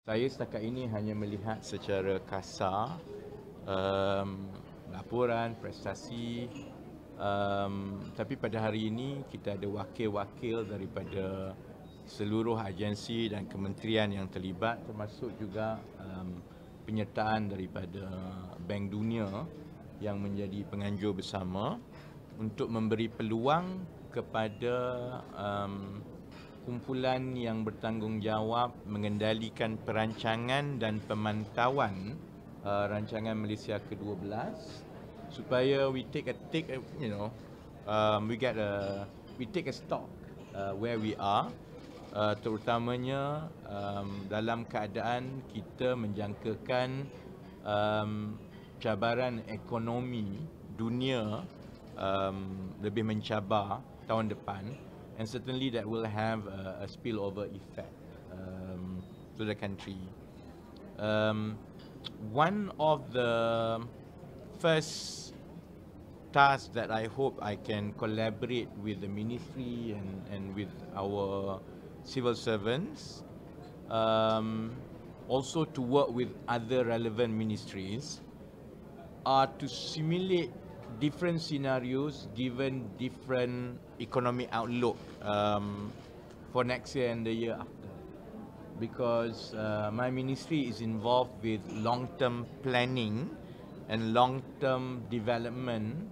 Saya setakat ini hanya melihat secara kasar laporan, prestasi, tapi pada hari ini kita ada wakil-wakil daripada seluruh agensi dan kementerian yang terlibat, termasuk juga penyertaan daripada Bank Dunia yang menjadi penganjur bersama untuk memberi peluang kepada kumpulan yang bertanggungjawab mengendalikan perancangan dan pemantauan rancangan Malaysia ke-12 supaya we take a stock where we are, terutamanya dalam keadaan kita menjangkakan cabaran ekonomi dunia lebih mencabar tahun depan, and certainly that will have a spillover effect to the country. One of the first tasks that I hope I can collaborate with the ministry and with our civil servants, also to work with other relevant ministries, are to simulate different scenarios given different economic outlook for next year and the year after, because my ministry is involved with long-term planning and long-term development,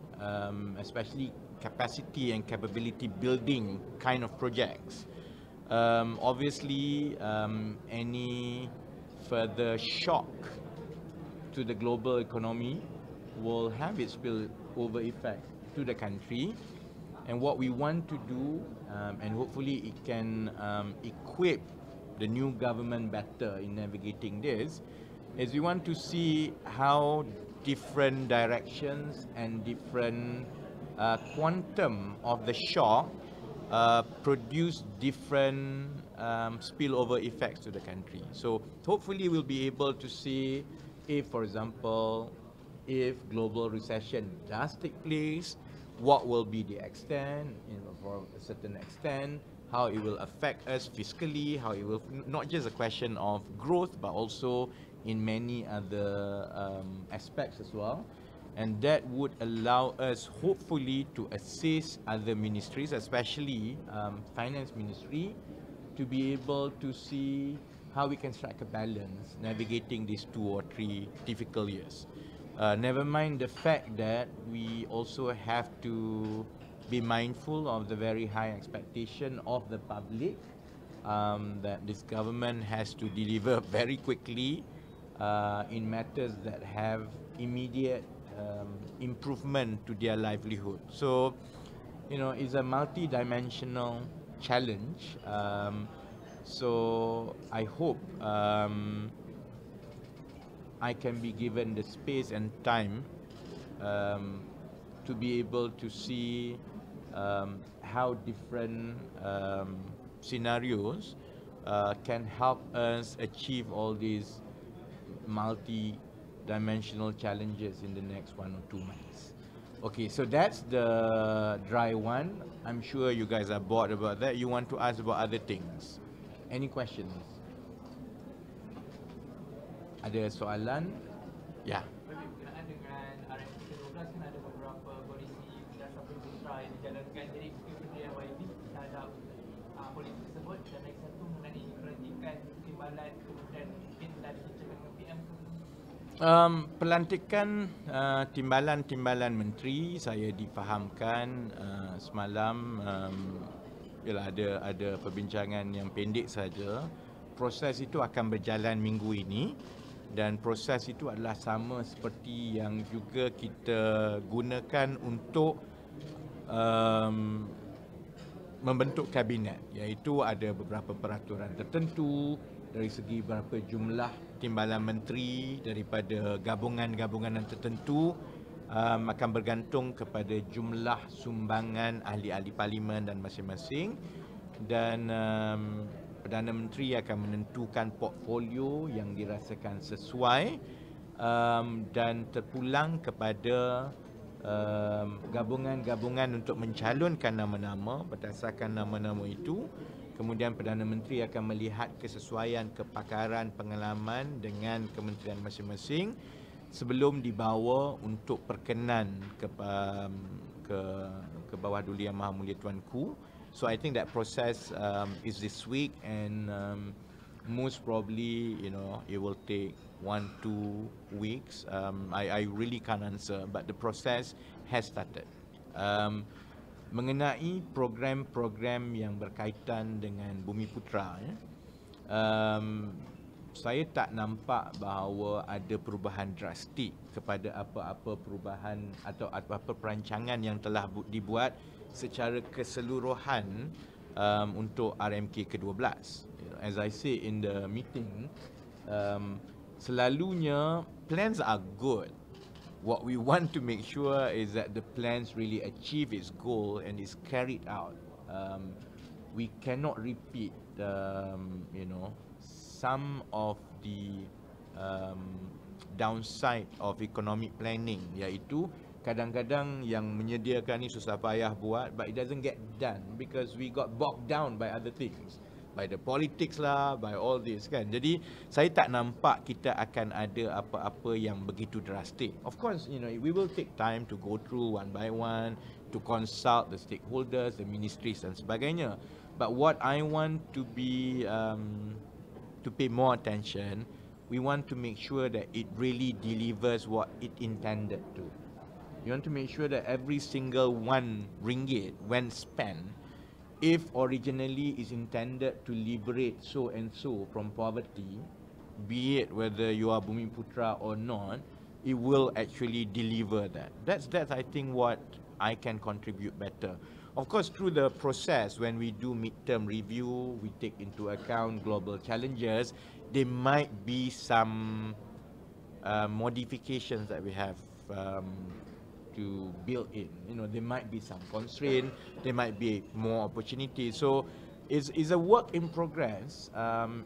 especially capacity and capability building kind of projects. Obviously, any further shock to the global economy will have its spillover effect to the country, and what we want to do, and hopefully it can equip the new government better in navigating this, is we want to see how different directions and different quantum of the shock produce different spillover effects to the country. So hopefully we'll be able to see if, for example, if global recession does take place, what will be the extent, for a certain extent, how it will affect us fiscally, how it will, not just a question of growth, but also in many other aspects as well. And that would allow us, hopefully, to assist other ministries, especially finance ministry, to be able to see how we can strike a balance navigating these 2 or 3 difficult years. Never mind the fact that we also have to be mindful of the very high expectation of the public, that this government has to deliver very quickly in matters that have immediate improvement to their livelihood. So, it's a multi-dimensional challenge. So I hope I can be given the space and time to be able to see how different scenarios can help us achieve all these multi-dimensional challenges in the next 1 or 2 months. Okay, so that's the dry one. I'm sure you guys are bored about that. You want to ask about other things. Any questions? Ada soalan? Ya. Berkenaan dengan RMK-12 kan ada beberapa polisi dan satu putra yang dijalankan, jadi benda yang YB terhadap polisi tersebut, dan lagi satu mengenai pelantikan timbalan kemudian mungkin dari Kerajaan PM. Pelantikan timbalan menteri, saya difahamkan semalam ialah ada perbincangan yang pendek saja. Proses itu akan berjalan minggu ini, dan proses itu adalah sama seperti yang juga kita gunakan untuk membentuk kabinet, iaitu ada beberapa peraturan tertentu dari segi berapa jumlah timbalan menteri daripada gabungan-gabungan tertentu, akan bergantung kepada jumlah sumbangan ahli-ahli parlimen dan masing-masing, dan Perdana Menteri akan menentukan portfolio yang dirasakan sesuai dan terpulang kepada gabungan-gabungan untuk mencalonkan nama-nama. Berdasarkan nama-nama itu, Kemudian Perdana Menteri akan melihat kesesuaian kepakaran pengalaman dengan kementerian masing-masing sebelum dibawa untuk perkenan ke bawah duli Yang Maha Mulia Tuanku. So I think that process is this week, and most probably, it will take 1-2 weeks. I really can't answer, but the process has started. Mengenai program-program yang berkaitan dengan Bumi Putra, saya tak nampak bahawa ada perubahan drastik kepada apa-apa perubahan atau apa-apa perancangan yang telah dibuat secara keseluruhan untuk RMK-12. As I say in the meeting, selalunya plans are good. What we want to make sure is that the plans really achieve its goal and is carried out. We cannot repeat, some of the downside of economic planning, iaitu kadang-kadang yang menyediakan ni susah payah buat, but it doesn't get done because we got bogged down by other things, by the politics lah, by all this kan. Jadi saya tak nampak kita akan ada apa-apa yang begitu drastik. Of course, we will take time to go through one by one, to consult the stakeholders, the ministries dan sebagainya. But what I want to be to pay more attention, we want to make sure that it really delivers what it intended to. You want to make sure that every single RM1 when spent, if originally is intended to liberate so and so from poverty, be it whether you are Bumi Putra or not, it will actually deliver that. That's I think what I can contribute better. Of course, through the process, when we do midterm review, we take into account global challenges. There might be some modifications that we have to build in. There might be some constraint, there might be more opportunities. So it's a work in progress,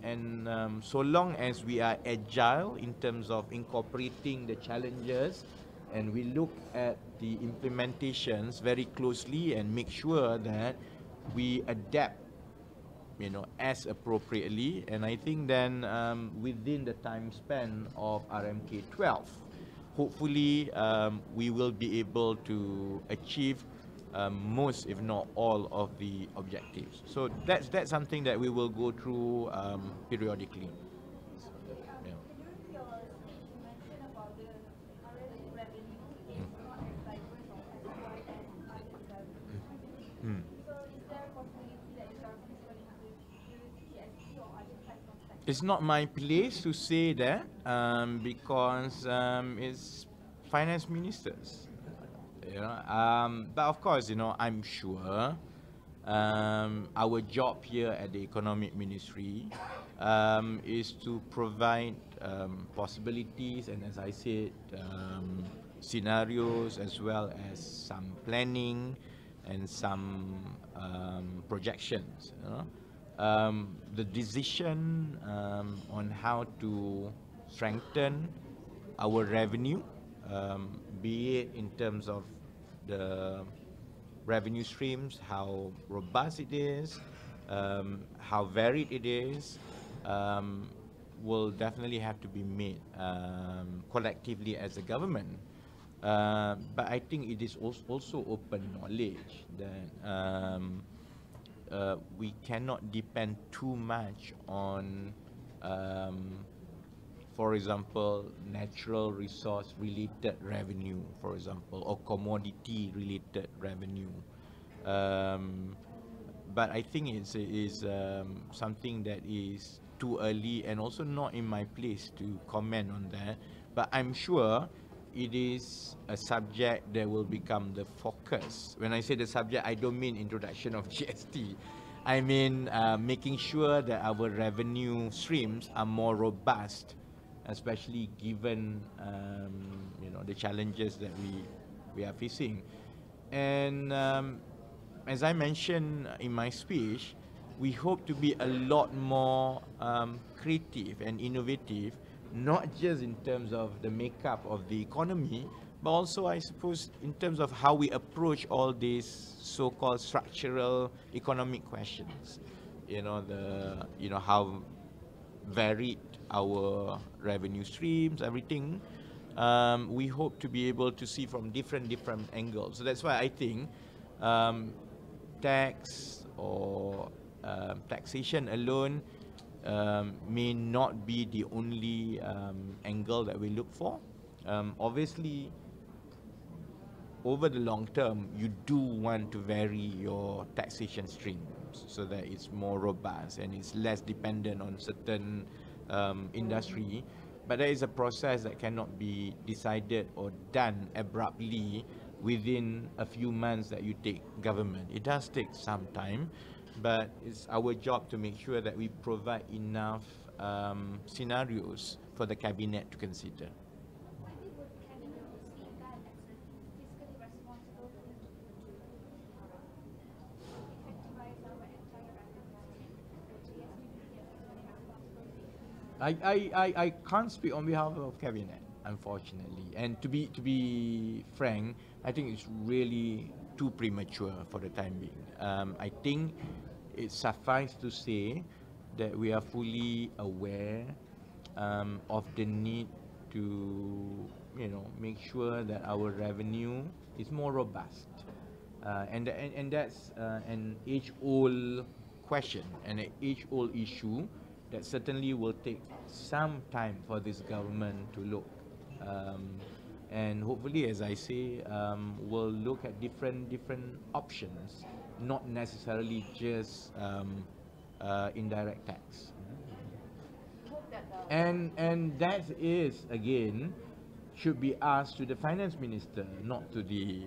and so long as we are agile in terms of incorporating the challenges, and we look at the implementations very closely and make sure that we adapt, as appropriately, and I think then within the time span of RMK-12, hopefully we will be able to achieve most, if not all, of the objectives. So that's something that we will go through periodically. Yeah. It's not my place to say that because it's finance ministers. But of course, I'm sure our job here at the Economic Ministry is to provide possibilities and, as I said, scenarios, as well as some planning and some projections. The decision on how to strengthen our revenue, be it in terms of the revenue streams, how robust it is, how varied it is, will definitely have to be made collectively as a government. But I think it is also open knowledge that we cannot depend too much on, for example, natural resource related revenue, for example, or commodity related revenue. But I think it is something that is too early and also not in my place to comment on that. But I'm sure it is a subject that will become the focus. When I say the subject, I don't mean introduction of GST. I mean making sure that our revenue streams are more robust, especially given the challenges that we are facing. And as I mentioned in my speech, we hope to be a lot more creative and innovative, not just in terms of the makeup of the economy, but also, I suppose, in terms of how we approach all these so-called structural economic questions. how varied our revenue streams, everything. We hope to be able to see from different angles. So that's why I think tax or taxation alone may not be the only angle that we look for. Obviously, over the long term, you do want to vary your taxation streams so that it's more robust and it's less dependent on certain industry. But there is a process that cannot be decided or done abruptly within a few months that you take government. It does take some time, but it's our job to make sure that we provide enough scenarios for the cabinet to consider. Why would cabinet sehingga fiscally responsible to effectivize our entire revenue stream? The GST fiscally responsible. I can't speak on behalf of cabinet, unfortunately. And to be frank, I think it's really too premature for the time being. I think it suffices to say that we are fully aware of the need to make sure that our revenue is more robust, and that's an age-old question and an age-old issue that certainly will take some time for this government to look. And hopefully, as I say, we'll look at different options, not necessarily just indirect tax. And that is, again, should be asked to the finance minister, not to the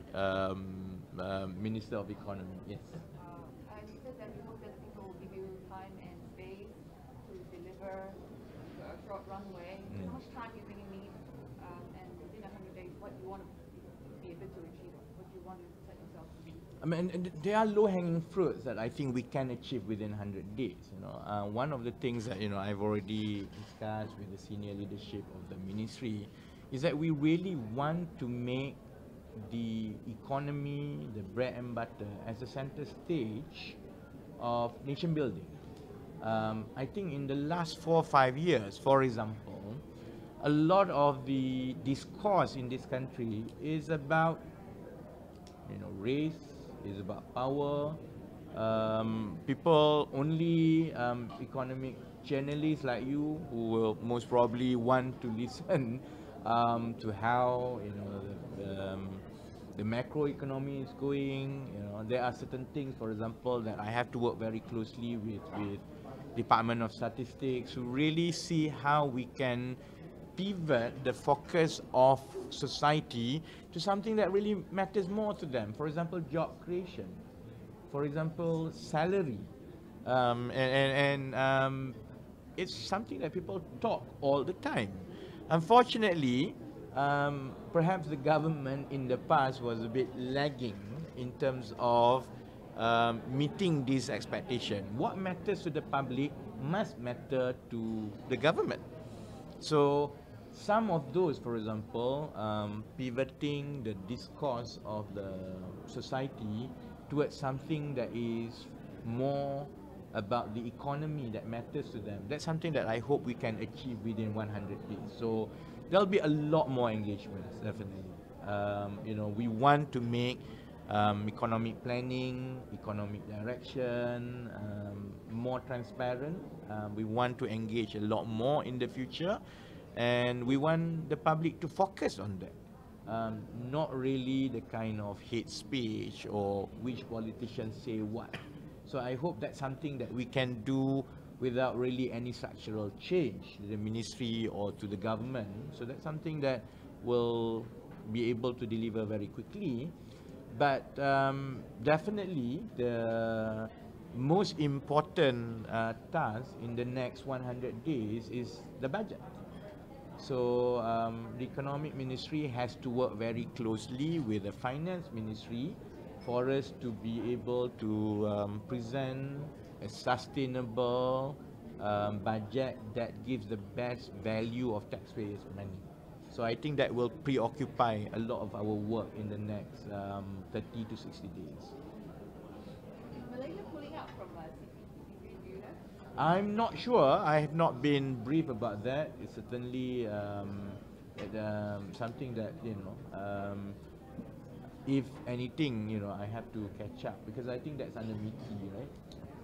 Minister of Economy. Yes. And you said that you hope that people will give you time and space to deliver a short runway. How much time do you think you need? And within 100 days, what do you want to be able to achieve? What do you want to set yourself to be? I mean, there are low-hanging fruits that I think we can achieve within 100 days. One of the things that I've already discussed with the senior leadership of the ministry is that we really want to make the economy, the bread and butter, as a center stage of nation building. I think in the last 4 or 5 years, for example, a lot of the discourse in this country is about race, is about power. People, only economic journalists like you, who will most probably want to listen to how the macroeconomy is going. There are certain things, for example, that I have to work very closely with Department of Statistics to really see how we can pivot the focus of society to something that really matters more to them. For example, job creation. For example, salary. It's something that people talk all the time. Unfortunately, perhaps the government in the past was a bit lagging in terms of meeting this expectation. What matters to the public must matter to the government. So some of those, for example, pivoting the discourse of the society towards something that is more about the economy that matters to them. That's something that I hope we can achieve within 100 days. So there'll be a lot more engagements, definitely. We want to make economic planning, economic direction more transparent. We want to engage a lot more in the future, and we want the public to focus on that. Not really the kind of hate speech or which politicians say what. So I hope that's something that we can do without really any structural change to the ministry or to the government. So that's something that will be able to deliver very quickly. But definitely the most important task in the next 100 days is the budget. So the Economic Ministry has to work very closely with the Finance Ministry for us to be able to present a sustainable budget that gives the best value of taxpayers' money. So I think that will preoccupy a lot of our work in the next 30 to 60 days. Is Malaysia pulling out from CPTPP? Do Do you know? I'm not sure. I have not been briefed about that. It's certainly something that, if anything, I have to catch up, because I think that's under MITI, right?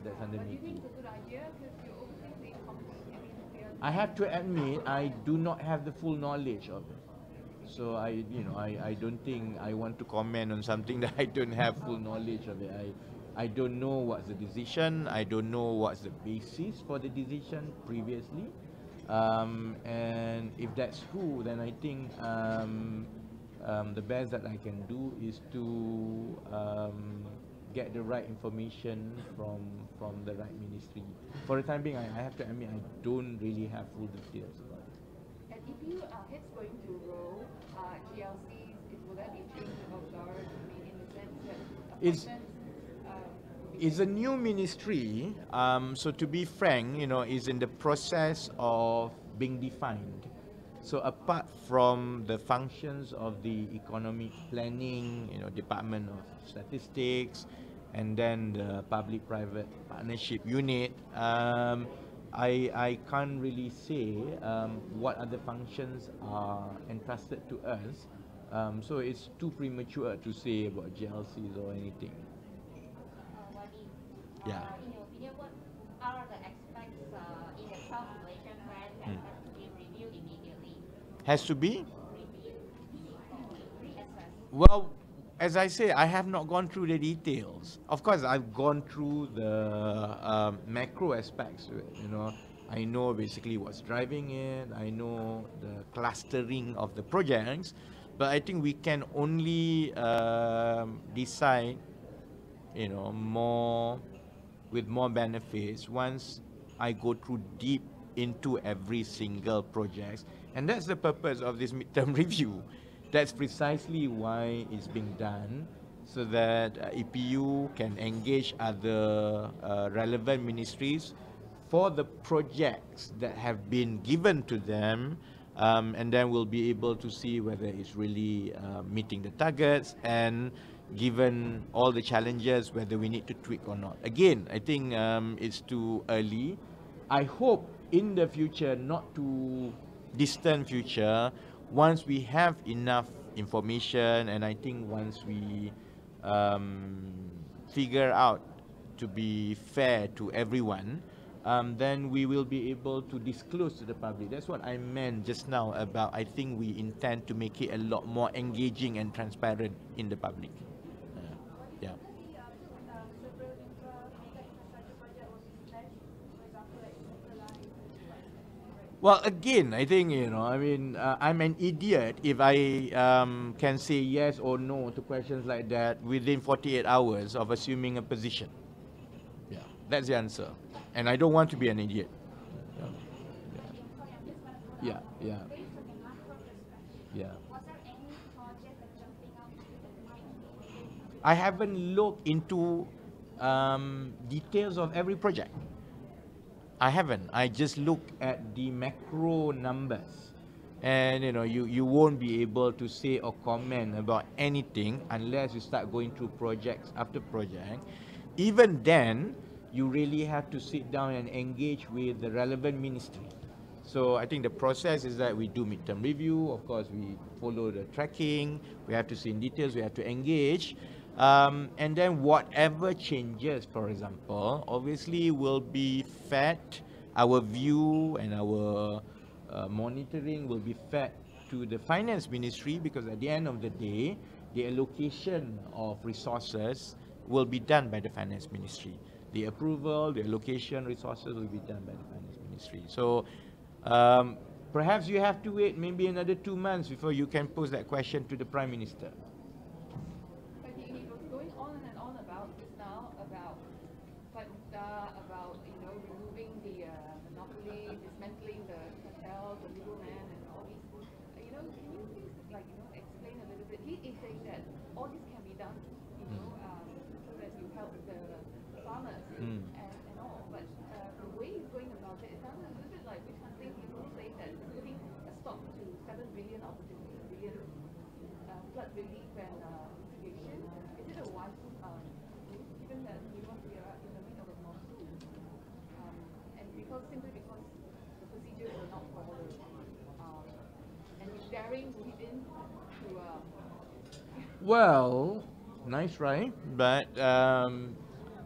That's under But do you think MITI. it's a good idea? Because you're overseeing the company. I mean, they are I have to admit, I do not have the full knowledge of it. So I don't think I want to comment on something that I don't have full knowledge of it. I don't know what's the decision. I don't know what's the basis for the decision previously. And if that's true, then I think the best that I can do is to get the right information from the right ministry. For the time being, I have to admit, I don't really have full details about it. and if you heads going to row, GLCs, will that be changed of guard? I mean, in the sense that It's- appointments, It's a new ministry, so to be frank, is in the process of being defined. So apart from the functions of the economic planning, Department of Statistics, and then the public-private partnership unit, I can't really say what other functions are entrusted to us. So it's too premature to say about GLCs or anything. Wadi, Yeah. in your opinion, what are the aspects in the calculation plan that have to be reviewed immediately? Has to be? Reviewed, reassessed. Well, as I say, I have not gone through the details. Of course, I've gone through the macro aspects to it. I know basically what's driving it. I know the clustering of the projects, but I think we can only decide, more with more benefits once I go through deep into every single project. And that's the purpose of this midterm review. That's precisely why it's being done, so that EPU can engage other relevant ministries for the projects that have been given to them, and then we'll be able to see whether it's really meeting the targets, and given all the challenges, whether we need to tweak or not. Again, I think it's too early. I hope in the future, not too distant future, once we have enough information, and I think once we figure out to be fair to everyone, then we will be able to disclose to the public. That's what I meant just now about, I think we intend to make it a lot more engaging and transparent in the public. Yeah. Well, again, I think, I'm an idiot if I can say yes or no to questions like that within 48 hours of assuming a position. Yeah, that's the answer. And I don't want to be an idiot. Yeah, yeah, yeah. Was there any project that jumping out to you that might be I haven't looked into details of every project. I haven't. I just look at the macro numbers. And you won't be able to say or comment about anything unless you start going through projects after project. Even then, you really have to sit down and engage with the relevant ministry. So I think the process is that we do midterm review. Of course, we follow the tracking. We have to see in details. We have to engage. And then whatever changes, for example, obviously will be fed, our view and our monitoring will be fed to the finance ministry, because at the end of the day, the allocation of resources will be done by the finance ministry. The approval, the allocation resources will be done by the finance ministry. So perhaps you have to wait maybe another 2 months before you can pose that question to the Prime Minister. But he was going on and on about this now, about about removing the monopoly, dismantling the cartels, the middleman, and all these. Can you please explain a little bit? He is saying that all this can be done, so that you help the farmers and all. But the way he's going about it, it sounds a little bit like which something people say that it's putting a stop to 7 billion out of the billion flood relief and mitigation. Is it a wise move, given that we are in the middle of a monsoon? Well, nice try, but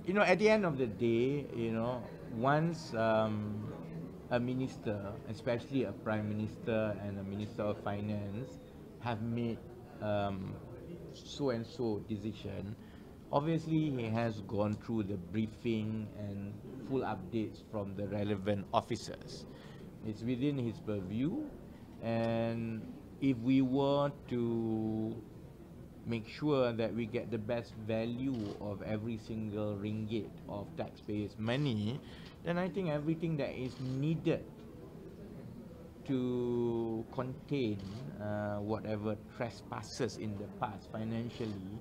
you know, at the end of the day, you know, once a minister, especially a prime minister and a minister of finance, have made so and so decision, obviously he has gone through the briefing and full updates from the relevant officers. It's within his purview, and if we were to make sure that we get the best value of every single ringgit of taxpayers' money, then I think everything that is needed to contain whatever trespasses in the past financially,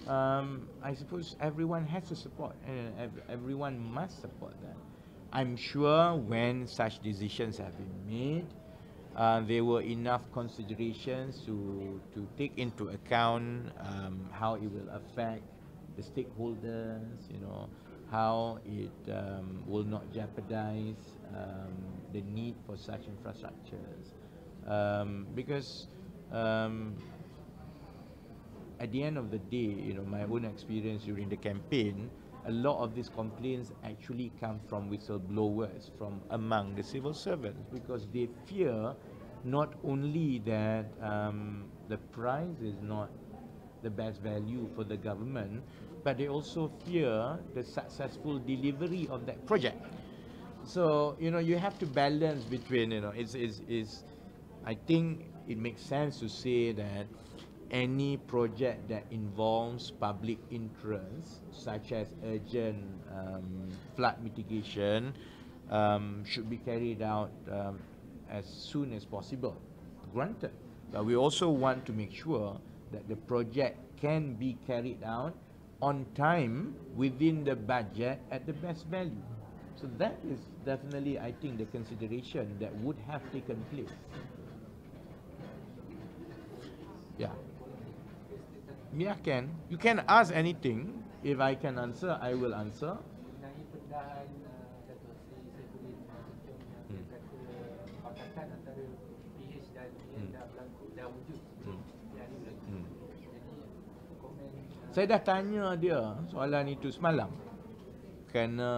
I suppose everyone has to support, and everyone must support that. I'm sure when such decisions have been made, there were enough considerations to take into account how it will affect the stakeholders, you know, how it will not jeopardize the need for such infrastructures. Because at the end of the day, you know, my own experience during the campaign, a lot of these complaints actually come from whistleblowers from among the civil servants, because they fear not only that the price is not the best value for the government, but they also fear the successful delivery of that project. So, you know, you have to balance between, you know, I think it makes sense to say that any project that involves public interest, such as urgent flood mitigation, should be carried out as soon as possible, granted. But we also want to make sure that the project can be carried out on time within the budget at the best value. So that is definitely, I think, the consideration that would have taken place. Yeah. Yeah, Ken. You can ask anything. If I can answer, I will answer. Mengenai pendahan Dato' Sri Saifuddin Abdul kata pakatan antara PH dan PN dah berlaku, dah wujud di hari lagi. Jadi komen Saya dah tanya dia soalan itu semalam, kerana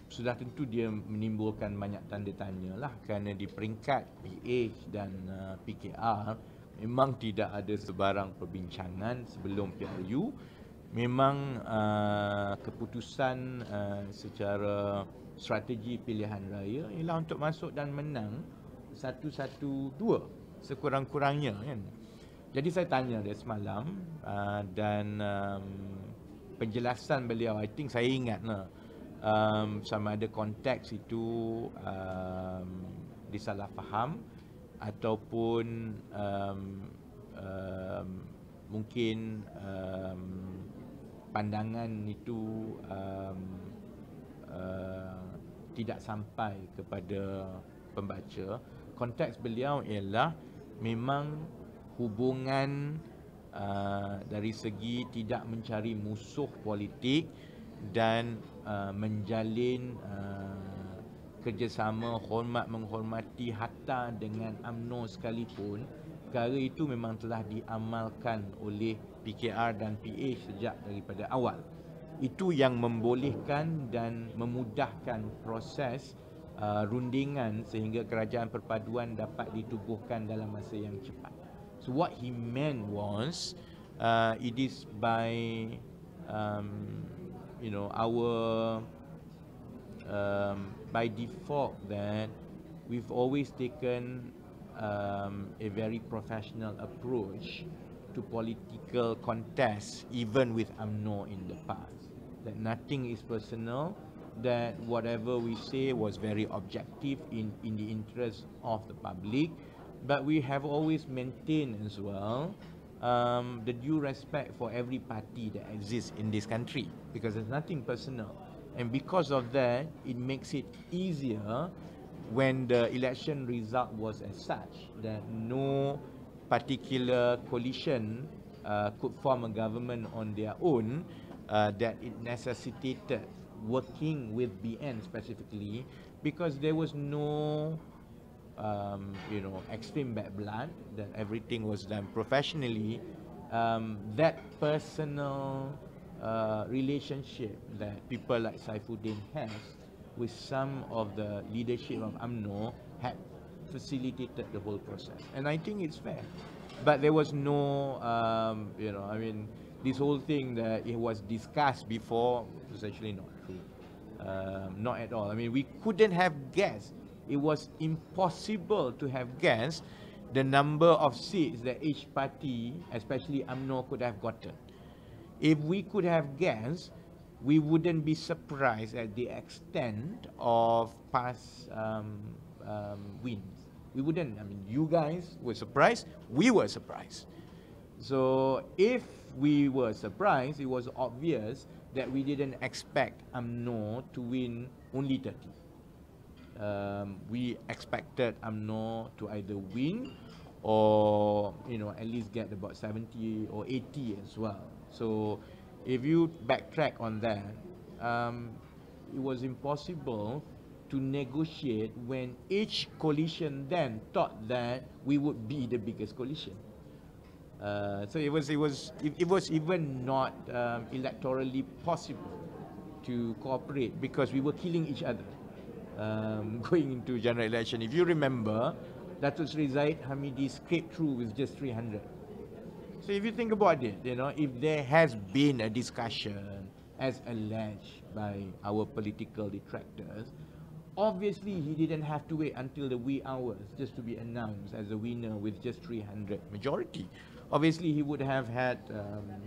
sudah tentu dia menimbulkan banyak tanda tanya lah, kerana di peringkat PH dan PKR memang tidak ada sebarang perbincangan sebelum PRU. Memang keputusan secara strategi pilihan raya ialah untuk masuk dan menang 112 sekurang-kurangnya, kan. Jadi saya tanya dia semalam, dan penjelasan beliau, I think saya ingat lah, sama ada konteks itu disalah faham ataupun mungkin pandangan itu tidak sampai kepada pembaca. Konteks beliau ialah memang hubungan dari segi tidak mencari musuh politik dan menjalin kerjasama menghormati hatta dengan UMNO sekalipun. Perkara itu memang telah diamalkan oleh PKR dan PH sejak daripada awal. Itu yang membolehkan dan memudahkan proses rundingan sehingga kerajaan perpaduan dapat ditubuhkan dalam masa yang cepat. So what he meant was, it is by you know, our by default that we've always taken a very professional approach to political contests, even with UMNO in the past. That nothing is personal, that whatever we say was very objective in the interest of the public, but we have always maintained as well the due respect for every party that exists in this country, because there's nothing personal. And because of that, it makes it easier when the election result was as such that no particular coalition could form a government on their own, that it necessitated working with BN specifically, because there was no you know, extreme bad blood, that everything was done professionally. That personal relationship that people like Saifuddin has with some of the leadership of UMNO had facilitated the whole process. And I think it's fair. But there was no, you know, I mean, this whole thing that it was discussed before was actually not true. Not at all. I mean, we couldn't have guessed. It was impossible to have guessed the number of seats that each party, especially UMNO, could have gotten. If we could have guessed, we wouldn't be surprised at the extent of past wins. We wouldn't. I mean, you guys were surprised, we were surprised. So if we were surprised, it was obvious that we didn't expect UMNO to win only 30. We expected UMNO to either win or, you know, at least get about 70 or 80 as well. So if you backtrack on that, it was impossible to negotiate when each coalition then thought that we would be the biggest coalition. So it was even not electorally possible to cooperate because we were killing each other going into general election. If you remember, Datuk Sri Zahid Hamidi scraped through with just 300. So if you think about it, you know, if there has been a discussion as alleged by our political detractors, obviously he didn't have to wait until the wee hours just to be announced as a winner with just 300 majority. Obviously he would have had,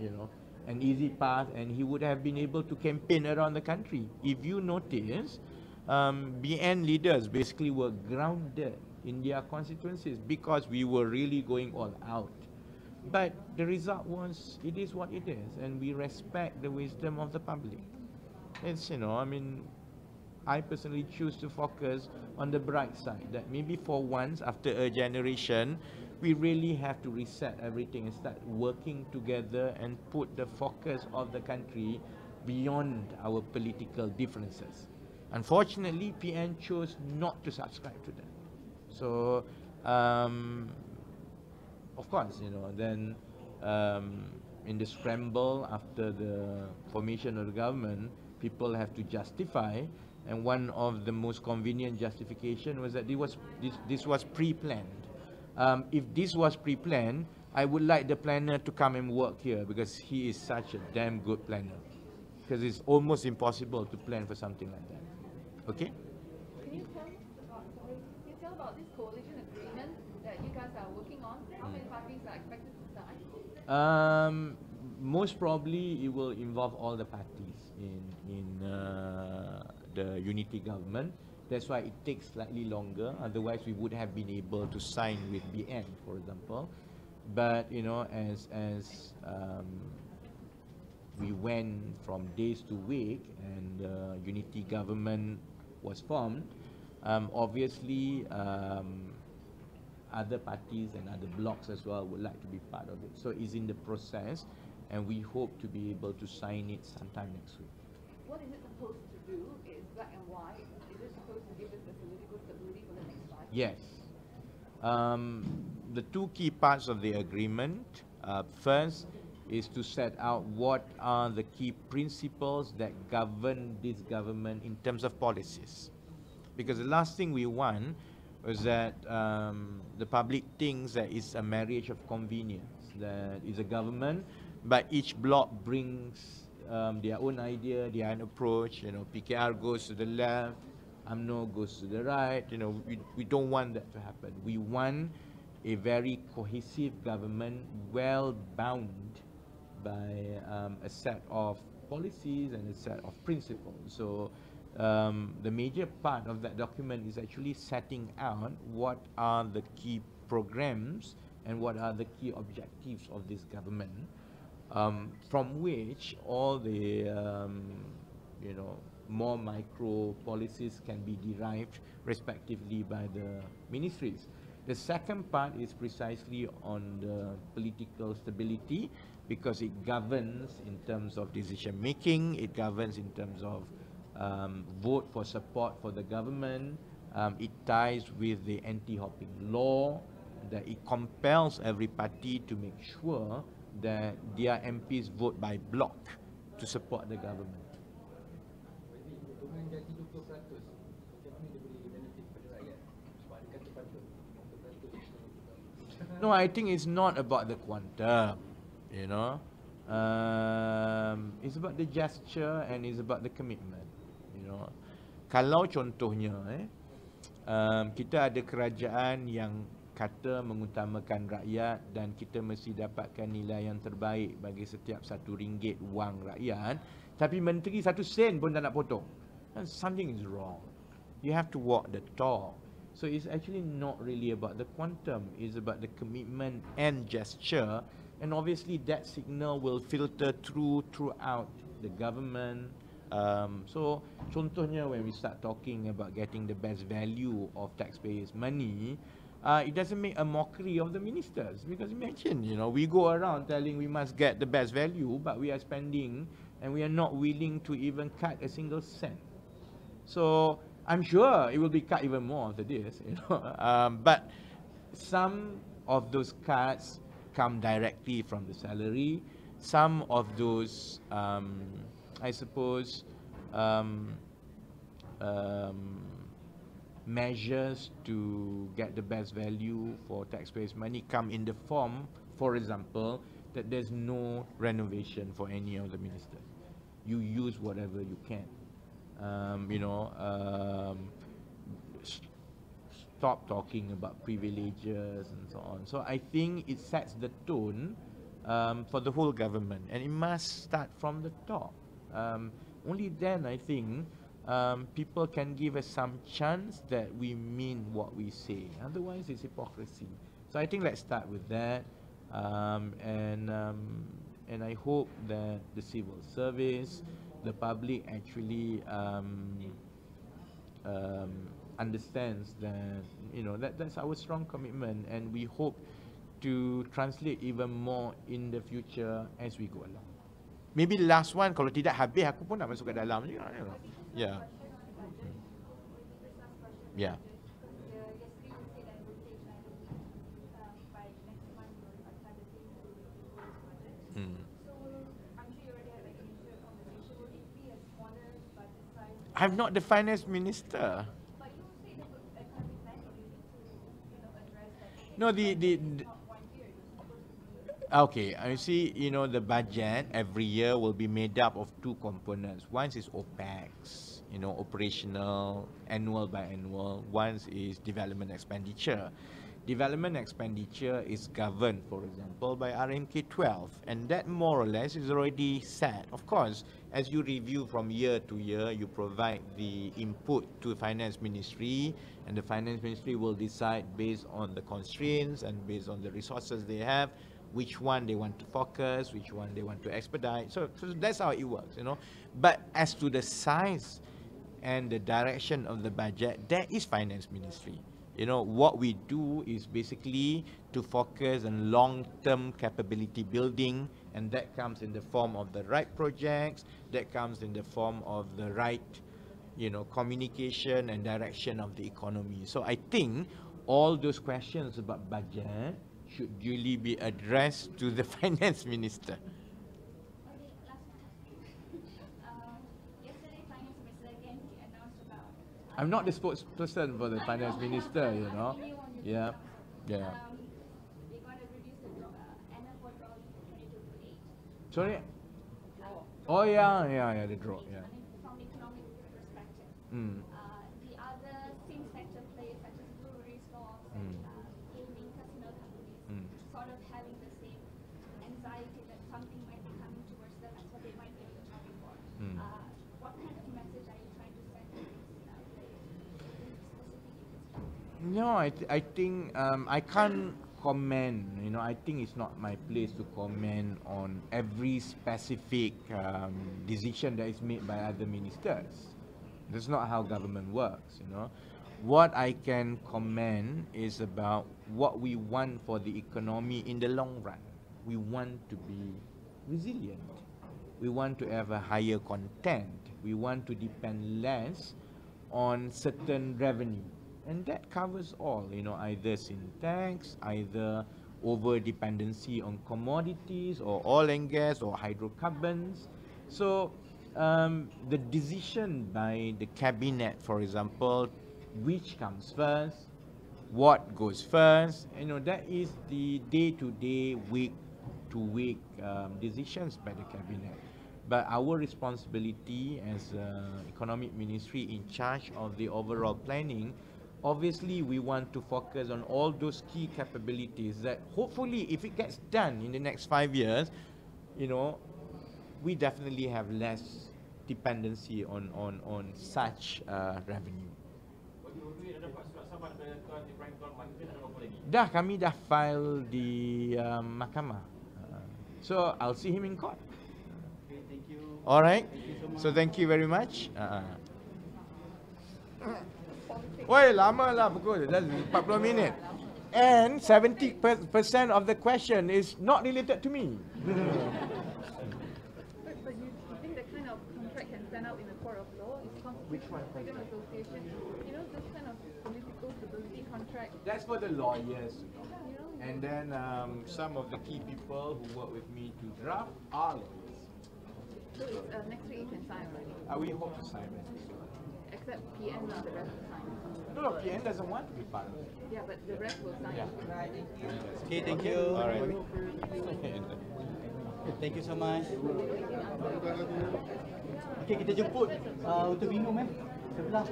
you know, an easy path and he would have been able to campaign around the country. If you notice, BN leaders basically were grounded in their constituencies because we were really going all out. But the result was, it is what it is, and we respect the wisdom of the public. It's, you know, I mean, I personally choose to focus on the bright side, that maybe for once, after a generation, we really have to reset everything and start working together and put the focus of the country beyond our political differences. Unfortunately, PN chose not to subscribe to that. So, of course, you know, then in the scramble after the formation of the government, people have to justify, and one of the most convenient justification was that this was pre-planned. If this was pre-planned, I would like the planner to come and work here because he is such a damn good planner. Because it's almost impossible to plan for something like that. Okay? Can you tell about this coalition agreement that you guys are working on? How many parties are expected to sign? Most probably it will involve all the parties in the unity government. That's why it takes slightly longer. Otherwise, we would have been able to sign with BN, for example. But you know, as we went from days to week, and unity government was formed, obviously other parties and other blocs as well would like to be part of it. So it's in the process, and we hope to be able to sign it sometime next week. What is it supposed to do? It's black and white. Is it supposed to give us the political stability for the next 5 years? Yes. The two key parts of the agreement, first is to set out what are the key principles that govern this government in terms of policies. Because the last thing we want was that the public thinks that it's a marriage of convenience, that it's a government, but each bloc brings their own idea, their own approach. You know, PKR goes to the left, UMNO goes to the right. You know, we don't want that to happen. We want a very cohesive government, well bound by a set of policies and a set of principles. So the major part of that document is actually setting out what are the key programs and what are the key objectives of this government, from which all the you know, more micro policies can be derived respectively by the ministries. The second part is precisely on the political stability, because it governs in terms of decision making, it governs in terms of vote for support for the government, it ties with the anti-hopping law, that it compels every party to make sure that their MPs vote by block to support the government. Dengan gaji 20%, macam mana dia boleh benefit kepada rakyat? Sebab dia kata patut 20%. No, I think it's not about the quantum, it's about the gesture and it's about the commitment, Kalau contohnya, kita ada kerajaan yang kata mengutamakan rakyat dan kita mesti dapatkan nilai yang terbaik bagi setiap RM1 wang rakyat, tapi menteri 1 sen pun tak nak potong, then something is wrong. You have to walk the talk. So it's actually not really about the quantum, it's about the commitment and gesture, and obviously that signal will filter throughout the government. So contohnya when we start talking about getting the best value of taxpayers' money, it doesn't make a mockery of the ministers, because imagine, we go around telling we must get the best value, but we are spending and we are not willing to even cut a single cent. So I'm sure it will be cut even more after this, but some of those cuts come directly from the salary. Some of those, I suppose, measures to get the best value for taxpayers' money come in the form, for example, that there's no renovation for any of the ministers. You use whatever you can. Stop talking about privileges and so on. So I think it sets the tone for the whole government, and it must start from the top. Only then I think people can give us some chance that we mean what we say. Otherwise, it's hypocrisy. So I think let's start with that, and I hope that the civil service, the public actually understands that that's our strong commitment, and we hope to translate even more in the future as we go along. Maybe the last one, kalau tidak habis aku pun nak masuk ke dalam juga. Yeah. Yeah. I'm not the finance minister. No, okay, I see, the budget every year will be made up of 2 components. One is OPEX, operational, annual by annual. One is development expenditure. Development expenditure is governed, for example, by RMK-12, and that more or less is already set. Of course, as you review from year to year, you provide the input to the Finance Ministry, and the Finance Ministry will decide based on the constraints and based on the resources they have, which one they want to focus, which one they want to expedite. So that's how it works, But as to the size and the direction of the budget, that is Finance Ministry. What we do is basically to focus on long-term capability building, and that comes in the form of the right projects, that comes in the form of the right, communication and direction of the economy. So I think all those questions about budget should duly be addressed to the Finance Minister. I'm not the spokesperson for the Finance Minister, Yeah, yeah. Sorry? Oh, yeah, the draw, yeah. From economic perspective, Mm. the other same sector players such as breweries, stores, and gaming casino companies, sort of having the same anxiety that something might be coming towards them, and so they might be charging for. What kind of message are you trying to send to these players? No, I think I can't comment. I think it's not my place to comment on every specific decision that is made by other ministers. That's not how government works. What I can comment is about what we want for the economy in the long run. We want to be resilient. We want to have a higher content. We want to depend less on certain revenue. And that covers all, either syntax, either over dependency on commodities or oil and gas or hydrocarbons. So the decision by the cabinet, for example, which comes first, what goes first, that is the day-to-day, week-to-week decisions by the cabinet. But our responsibility as Economic Ministry in charge of the overall planning, obviously we want to focus on all those key capabilities that hopefully if it gets done in the next 5 years, we definitely have less dependency on such revenue. Kami dah file di mahkamah. So I'll see him in court. Okay, thank you. All right. Thank you so much. So thank you very much. Woi, lama lah pukul. That's 40 minit. And 70% of the question is not related to me. But you think that kind of contract can stand out in a court of law? It's Which one? Freedom Association. This kind of political stability contract. That's for the lawyers. You know, And then some of the key people who work with me to draft are lawyers. so it's next week you can sign already. We hope to sign it. Except PM and the rest will sign. No, PN doesn't want to be part of it. Yeah, but the rest will sign. Yeah. Okay, thank you. All right. Thank you so much. Okay, kita jemput untuk minum sebelah.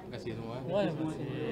Terima kasih semua. Terima kasih.